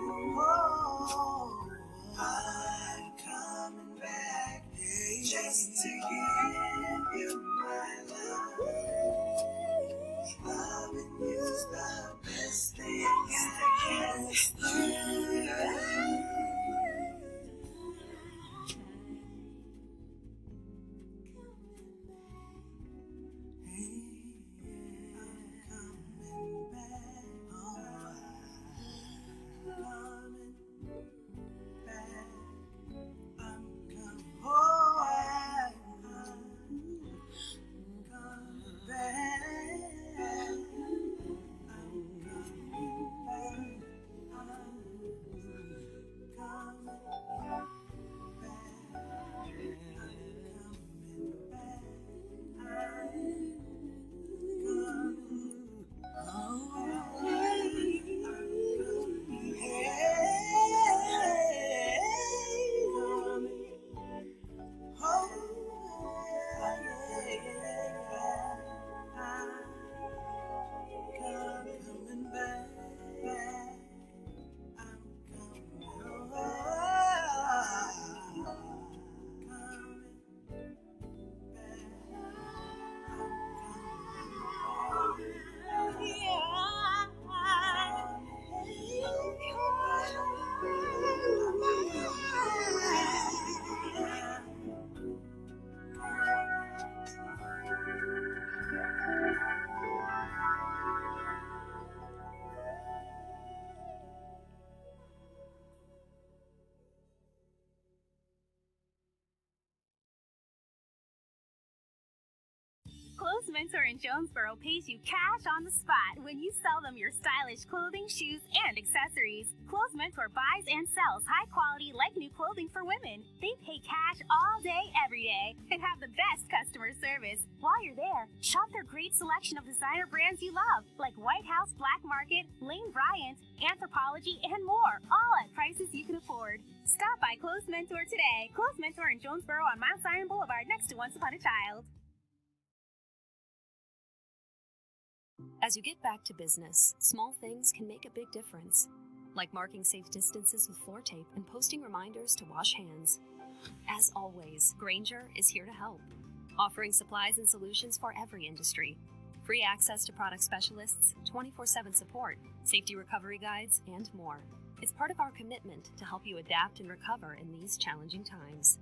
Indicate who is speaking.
Speaker 1: Oh, I'm coming back just to give you my love. Loving you's the best thing I can do.
Speaker 2: Clothes Mentor in Jonesboro pays you cash on the spot when you sell them your stylish clothing, shoes, and accessories. Clothes Mentor buys and sells high-quality, like-new clothing for women. They pay cash all day, every day, and have the best customer service. While you're there, shop their great selection of designer brands you love, like White House Black Market, Lane Bryant, Anthropologie, and more, all at prices you can afford. Stop by Clothes Mentor today. Clothes Mentor in Jonesboro on Mount Zion Boulevard next to Once Upon a Child.
Speaker 3: As you get back to business, small things can make a big difference, like marking safe distances with floor tape and posting reminders to wash hands. As always, Grainger is here to help, offering supplies and solutions for every industry. Free access to product specialists, 24/7 support, safety recovery guides, and more. It's part of our commitment to help you adapt and recover in these challenging times.